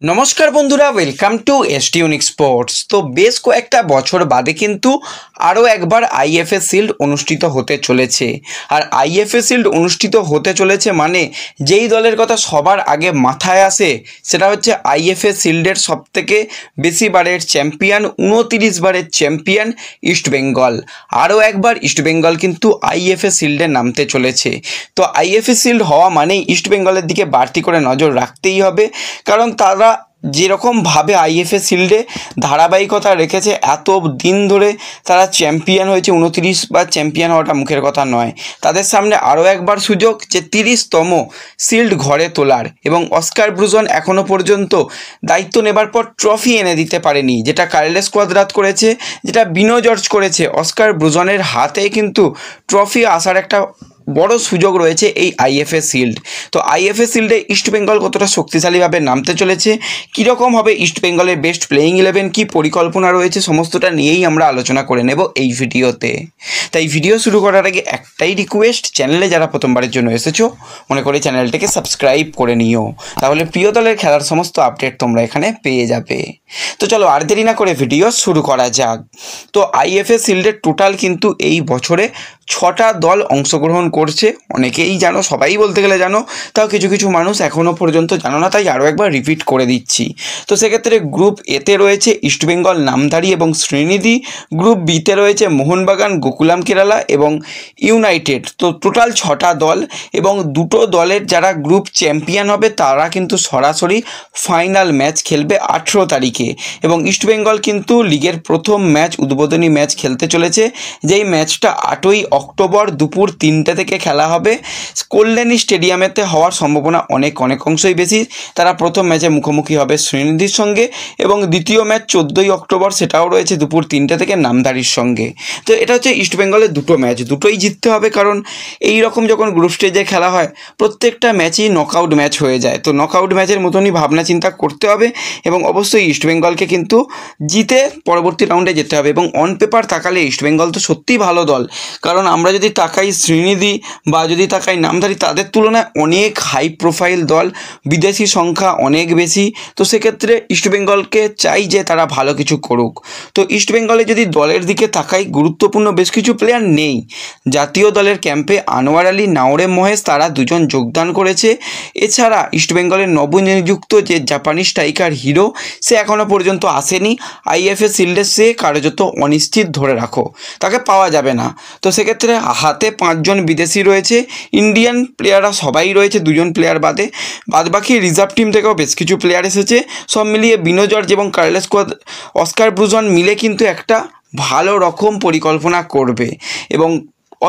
নমস্কার বন্ধুরা, welcome to ST unique sports. তো বেশ কয়েকটা বছর বাদে কিন্তু আরও একবার আইএফএ শিল্ড অনুষ্ঠিত হতে চলেছে। আর আইএফএ শিল্ড অনুষ্ঠিত হতে চলেছে মানে যেই দলের কথা সবার আগে মাথায় আসে সেটা হচ্ছে আইএফএ শিল্ডের সবথেকে বেশি বারের চ্যাম্পিয়ন, 29 বারের চ্যাম্পিয়ন ইস্টবেঙ্গল। আরও একবার ইস্টবেঙ্গল কিন্তু আইএফএ শিল্ডে নামতে চলেছে। তো আইএফএ শিল্ড হওয়া মানেই ইস্টবেঙ্গলের দিকে বাড়তি করে নজর রাখতেই হবে, কারণ তারা যেরকমভাবে আইএফএ শিল্ডে ধারাবাহিকতা রেখেছে, এত দিন ধরে তারা চ্যাম্পিয়ন হয়েছে, 29 বার চ্যাম্পিয়ন হওয়াটা মুখের কথা নয়। তাদের সামনে আরও একবার সুযোগ যে 30তম শিল্ড ঘরে তোলার, এবং অস্কার ব্রুজন এখনও পর্যন্ত দায়িত্ব নেবার পর ট্রফি এনে দিতে পারেনি, যেটা কার্লেস কোয়াদ্রাত করেছে, যেটা বিনো জর্জ করেছে। অস্কার ব্রুজনের হাতে কিন্তু ট্রফি আসার একটা বড় সুযোগ রয়েছে এই আইএফএ শিল্ড। তো আইএফএ শিল্ডে ইস্টবেঙ্গল কতটা শক্তিশালীভাবে নামতে চলেছে, কীরকম হবে ইস্টবেঙ্গলের বেস্ট প্লেয়িং 11, কী পরিকল্পনা রয়েছে, সমস্তটা নিয়েই আমরা আলোচনা করে নেব এই ভিডিওতে। তাই ভিডিও শুরু করার আগে একটাই রিকোয়েস্ট, চ্যানেলে যারা প্রথমবারের জন্য এসেছো মনে করে চ্যানেলটাকে সাবস্ক্রাইব করে নিও, তাহলে প্রিয় দলের খেলার সমস্ত আপডেট তোমরা এখানে পেয়ে যাবে। তো চলো আর দেরি না করে ভিডিও শুরু করা যাক। তো আইএফএ শিল্ডের টোটাল কিন্তু এই বছরে 6টা দল অংশগ্রহণ করছে। অনেকেই জানো, সবাই বলতে গেলে জানো, তাও কিছু কিছু মানুষ এখনও পর্যন্ত জানো না, তাই আরও একবার রিপিট করে দিচ্ছি। তো সেক্ষেত্রে গ্রুপ এতে রয়েছে ইস্টবেঙ্গল, নামধারী এবং শ্রীনিধি। গ্রুপ বিতে রয়েছে মোহনবাগান, গোকুলাম কেরালা এবং ইউনাইটেড। তো টোটাল 6টা দল, এবং দুটো দলের যারা গ্রুপ চ্যাম্পিয়ন হবে তারা কিন্তু সরাসরি ফাইনাল ম্যাচ খেলবে 18 তারিখে। এবং ইস্টবেঙ্গল কিন্তু লিগের প্রথম ম্যাচ, উদ্বোধনী ম্যাচ খেলতে চলেছে, যেই ম্যাচটা 8ই অক্টোবর দুপুর 3টে থেকে খেলা হবে। কল্যাণী স্টেডিয়ামেতে হওয়ার সম্ভাবনা অনেক অংশই বেশি। তারা প্রথম ম্যাচে মুখোমুখি হবে শ্রীনিধির সঙ্গে, এবং দ্বিতীয় ম্যাচ 14ই অক্টোবর, সেটাও রয়েছে দুপুর 3টে থেকে নামধারীর সঙ্গে। তো এটা হচ্ছে ইস্টবেঙ্গলের দুটো ম্যাচ, দুটোই জিততে হবে, কারণ এই রকম যখন গ্রুপ স্টেজে খেলা হয় প্রত্যেকটা ম্যাচই নকআউট ম্যাচ হয়ে যায়। তো নকআউট ম্যাচের মতনই ভাবনা চিন্তা করতে হবে, এবং অবশ্যই ইস্টবেঙ্গলকে কিন্তু জিতে পরবর্তী রাউন্ডে যেতে হবে। এবং অন পেপার তাকালে ইস্টবেঙ্গল তো সত্যিই ভালো দল, কারণ আমরা যদি তাকাই শ্রীনিধি বা যদি তাকাই নামধারী, তাদের তুলনায় অনেক হাই প্রোফাইল দল, বিদেশি সংখ্যা অনেক বেশি। তো সেক্ষেত্রে ইস্টবেঙ্গলকে চাই যে তারা ভালো কিছু করুক। তো ইস্টবেঙ্গলে যদি দলের দিকে তাকাই, গুরুত্বপূর্ণ বেশ কিছু প্লেয়ার নেই। জাতীয় দলের ক্যাম্পে আনোয়ার আলী, নাওরে মহেশ, তারা দুজন যোগদান করেছে। এছাড়া ইস্টবেঙ্গলের নবনিযুক্ত যে জাপানি স্ট্রাইকার হিরো, সে এখনও পর্যন্ত আসেনি। আইএফএ শিল্ডে সে কার্যত অনিশ্চিত ধরে রাখো, তাকে পাওয়া যাবে না। তো সেক্ষেত্রে হাতে 5 জন বিদেশি রয়েছে, ইন্ডিয়ান প্লেয়াররা সবাই রয়েছে, 2 জন প্লেয়ার বাদবাকি রিজার্ভ টিম থেকেও বেশ কিছু প্লেয়ার এসেছে। সব মিলিয়ে বিনো জর্জ এবং কার্লেস অস্কার ব্রুজন মিলে কিন্তু একটা ভালো রকম পরিকল্পনা করবে, এবং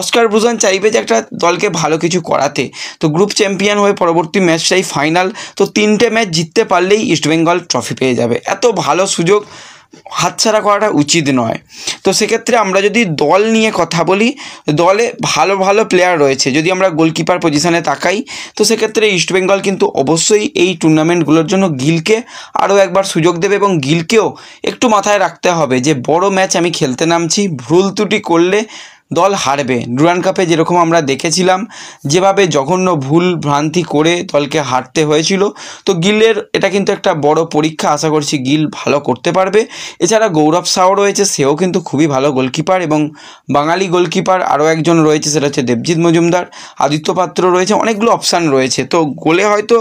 অস্কার ব্রুজন চাইবে যে একটা দলকে ভালো কিছু করাতে। তো গ্রুপ চ্যাম্পিয়ন হয়ে পরবর্তী ম্যাচটাই ফাইনাল। তো 3টে ম্যাচ জিততে পারলেই ইস্টবেঙ্গল ট্রফি পেয়ে যাবে। এত ভালো সুযোগ হাতছাড়া করাটা উচিত নয়। তো সেক্ষেত্রে আমরা যদি দল নিয়ে কথা বলি, দলে ভালো ভালো প্লেয়ার রয়েছে। যদি আমরা গোলকিপার পজিশানে তাকাই, তো সেক্ষেত্রে ইস্টবেঙ্গল কিন্তু অবশ্যই এই টুর্নামেন্টগুলোর জন্য গিলকে আরও একবার সুযোগ দেবে, এবং গিলকেও একটু মাথায় রাখতে হবে যে বড় ম্যাচ আমি খেলতে নামছি, ভুল ত্রুটি করলে দল হারবে। ডুরান্ড কাপে যেরকম আমরা দেখেছিলাম, যেভাবে জঘন্য ভুল ভ্রান্তি করে দলকে হারতে হয়েছিল। তো গিলের এটা কিন্তু একটা বড় পরীক্ষা, আশা করছি গিল ভালো করতে পারবে। এছাড়া গৌরব সাও রয়েছে, সেও কিন্তু খুবই ভালো গোলকিপার, এবং বাঙালি গোলকিপার আরও একজন রয়েছে, সেটা হচ্ছে দেবজিৎ মজুমদার, আদিত্য পাত্র রয়েছে, অনেকগুলো অপশান রয়েছে। তো গোলে হয়তো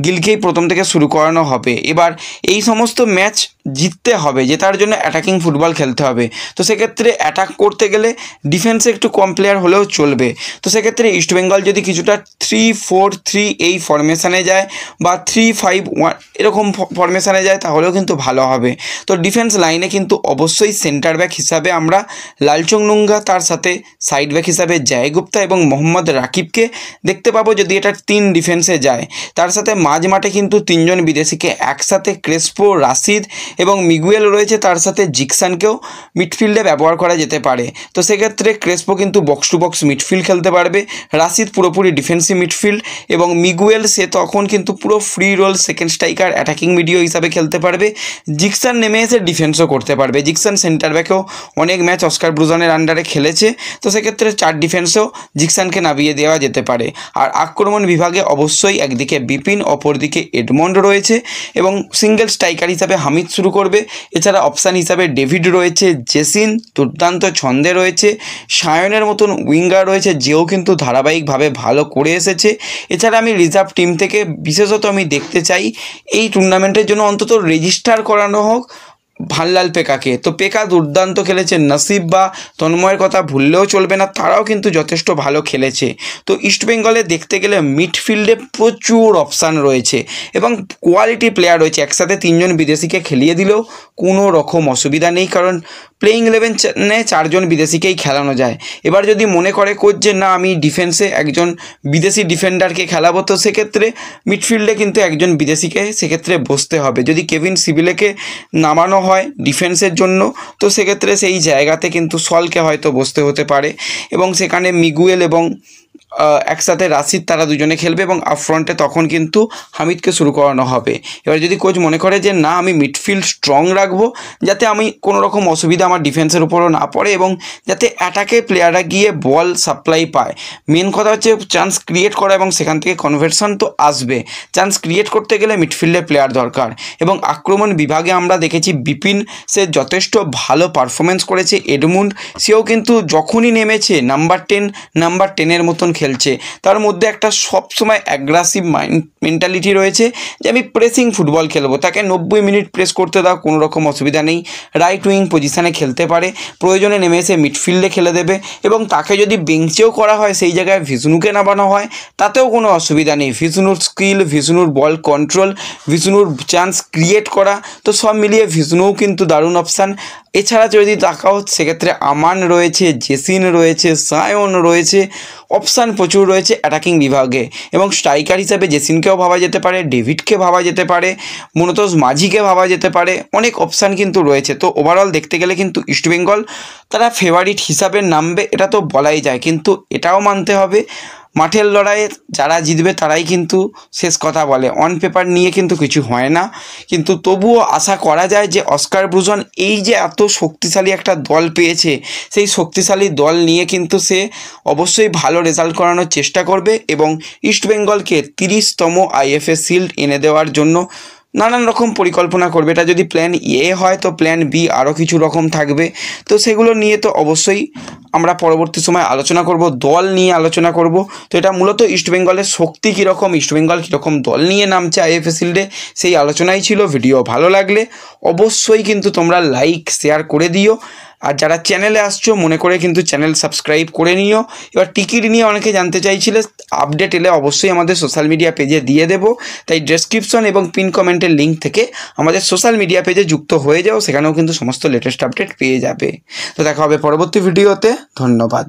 গিলকেই প্রথম থেকে শুরু করানো হবে। এবার এই সমস্ত ম্যাচ জিততে হবে, জেতার জন্য অ্যাটাকিং ফুটবল খেলতে হবে। তো সেক্ষেত্রে অ্যাটাক করতে গেলে ডিফেন্সে একটু কম প্লেয়ার হলেও চলবে। তো সেক্ষেত্রে ইস্টবেঙ্গল যদি কিছুটা 3-4-3 এই ফরমেশানে যায়, বা 3-5-1 এরকম ফরমেশানে যায়, তাহলেও কিন্তু ভালো হবে। তো ডিফেন্স লাইনে কিন্তু অবশ্যই সেন্টার ব্যাক হিসাবে আমরা লালচং নুঙ্গা, তার সাথে সাইড ব্যাক হিসাবে জয় গুপ্তা এবং মোহাম্মদ রাকিবকে দেখতে পাবো, যদি এটা 3 ডিফেন্সে যায়। তার সাথে মাঝ মাঠে কিন্তু 3 জন বিদেশিকে একসাথে ক্রেসপো, রাশিদ এবং মিগুয়েল রয়েছে, তার সাথে জিকসানকেও মিডফিল্ডে ব্যবহার করা যেতে পারে। তো সেক্ষেত্রে ক্রেসপো কিন্তু বক্স টু বক্স মিডফিল্ড খেলতে পারবে, রাশিদ পুরোপুরি ডিফেন্সিভ মিডফিল্ড এবং মিগুয়েল সে তখন কিন্তু পুরো free role second striker attacking মিডিও হিসাবে খেলতে পারবে। জিকসান নেমে এসে ডিফেন্সও করতে পারবে। জিকসান সেন্টার ব্যাকেও অনেক ম্যাচ অস্কার ব্রুজনের আন্ডারে খেলেছে, তো সেক্ষেত্রে 4 ডিফেন্সেও জিকসানকে নামিয়ে দেওয়া যেতে পারে। আর আক্রমণ বিভাগে অবশ্যই একদিকে বিপিন, অপরদিকে এডমন্ড রয়েছে এবং সিঙ্গেল স্ট্রাইকার হিসাবে হামিদ শুরু করবে। এছাড়া অপশান হিসাবে ডেভিড রয়েছে, জেসিন দুর্দান্ত ছন্দে রয়েছে, সায়নের মতন উইঙ্গার রয়েছে, যেও কিন্তু ধারাবাহিকভাবে ভালো করে এসেছে। এছাড়া আমি রিজার্ভ টিম থেকে বিশেষত আমি দেখতে চাই এই টুর্নামেন্টের জন্য অন্তত রেজিস্টার করানো হোক ভাল্লাল পেকাকে। তো পেকা দুর্দান্ত খেলেছে, নসিব বা তন্ময়ের কথা ভুললেও চলবে না, তারাও কিন্তু যথেষ্ট ভালো খেলেছে। তো ইস্টবেঙ্গলে দেখতে গেলে মিডফিল্ডে প্রচুর অপশান রয়েছে এবং কোয়ালিটি প্লেয়ার রয়েছে। একসাথে 3 জন বিদেশিকে খেলিয়ে দিলেও কোনো রকম অসুবিধা নেই, কারণ প্লেইং 11 4 জন বিদেশিকেই খেলানো যায়। এবার যদি মনে করে কোচ যে না আমি ডিফেন্সে একজন বিদেশি ডিফেন্ডারকে খেলাবো, তো সেক্ষেত্রে মিডফিল্ডে কিন্তু একজন বিদেশিকে সেক্ষেত্রে বসতে হবে। যদি কেভিন সিবিলেকে নামানো হয় ডিফেন্সের জন্য, তো সেক্ষেত্রে সেই জায়গাতে কিন্তু সলকে হয়তো বসতে হতে পারে এবং সেখানে মিগুয়েল এবং একসাথে রাশিদ তারা দুজনে খেলবে এবং আপফ্রন্টে তখন কিন্তু হামিদকে শুরু করানো হবে। এবার যদি কোচ মনে করে যে না আমি মিডফিল্ড স্ট্রং রাখবো যাতে আমি কোনো রকম অসুবিধা আমার ডিফেন্সের উপরও না পড়ে এবং যাতে অ্যাটাকে প্লেয়াররা গিয়ে বল সাপ্লাই পায়, মেন কথা হচ্ছে চান্স ক্রিয়েট করা এবং সেখান থেকে কনভার্সন তো আসবে। চান্স ক্রিয়েট করতে গেলে মিডফিল্ডে প্লেয়ার দরকার এবং আক্রমণ বিভাগে আমরা দেখেছি বিপিন সে যথেষ্ট ভালো পারফরমেন্স করেছে, এডমুন্ড সেও কিন্তু যখনই নেমেছে নাম্বার 10 মতন খেলছে। তার মধ্যে একটা সবসময় অ্যাগ্রেসিভ মেন্টালিটি রয়েছে যে আমি প্রেসিং ফুটবল খেলবো, তাকে 90 মিনিট প্রেস করতে দাও, কোনো রকম অসুবিধা নেই। রাইট উইং পজিশানে খেলতে পারে, প্রয়োজনে নেমে এসে মিডফিল্ডে খেলে দেবে এবং তাকে যদি বেঞ্চেও করা হয় সেই জায়গায় ভিষ্ণুকে নামানো হয় তাতেও কোনো অসুবিধা নেই। ভিষ্ণুর স্কিল, ভিষ্ণুর বল কন্ট্রোল, ভিষ্ণুর চান্স ক্রিয়েট করা, তো সব মিলিয়ে ভিষ্ণুও কিন্তু দারুণ অপশান। এছাড়া যদি তাকাও সেক্ষেত্রে আমান রয়েছে, জেসিন রয়েছে, সায়ন রয়েছে, অপশান প্রচুর রয়েছে অ্যাটাকিং বিভাগে এবং স্ট্রাইকার হিসাবে জেসিনকেও ভাবা যেতে পারে, ডেভিডকে ভাবা যেতে পারে, মূলত মাঝিকে ভাবা যেতে পারে, অনেক অপশান কিন্তু রয়েছে। তো ওভারঅল দেখতে গেলে কিন্তু ইস্টবেঙ্গল তারা ফেভারিট হিসাবে নামবে এটা তো বলাই যায়, কিন্তু এটাও মানতে হবে মাঠের লড়াইয়ে যারা জিতবে তারাই কিন্তু শেষ কথা বলে, অন পেপার নিয়ে কিন্তু কিছু হয় না। কিন্তু তবুও আশা করা যায় যে অস্কার ব্রুজন এই যে এত শক্তিশালী একটা দল পেয়েছে, সেই শক্তিশালী দল নিয়ে কিন্তু সে অবশ্যই ভালো রেজাল্ট করানোর চেষ্টা করবে এবং ইস্টবেঙ্গলকে 30তম আইএফএ শিল্ড এনে দেওয়ার জন্য নানান রকম পরিকল্পনা করবে। এটা যদি প্ল্যান এ হয় তো প্ল্যান বি আরও কিছু রকম থাকবে, তো সেগুলো নিয়ে তো অবশ্যই আমরা পরবর্তী সময় আলোচনা করব, দল নিয়ে আলোচনা করব। তো এটা মূলত ইস্টবেঙ্গলের শক্তি কীরকম, ইস্টবেঙ্গল কীরকম দল নিয়ে নামছে আইএফএ শিল্ডে সেই আলোচনাই ছিল। ভিডিও ভালো লাগলে অবশ্যই কিন্তু তোমরা লাইক শেয়ার করে দিও, আর যারা চ্যানেলে আসছো মনে করে কিন্তু চ্যানেল সাবস্ক্রাইব করে নিও। এবার টিকিট নিয়ে অনেকে জানতে চাইছিলে, আপডেট এলে অবশ্যই আমাদের সোশ্যাল মিডিয়া পেজে দিয়ে দেবো, তাই ডেসক্রিপশন এবং পিন কমেন্টের লিঙ্ক থেকে আমাদের সোশ্যাল মিডিয়া পেজে যুক্ত হয়ে যাও, সেখানেও কিন্তু সমস্ত লেটেস্ট আপডেট পেয়ে যাবে। তো দেখা হবে পরবর্তী ভিডিওতে, ধন্যবাদ।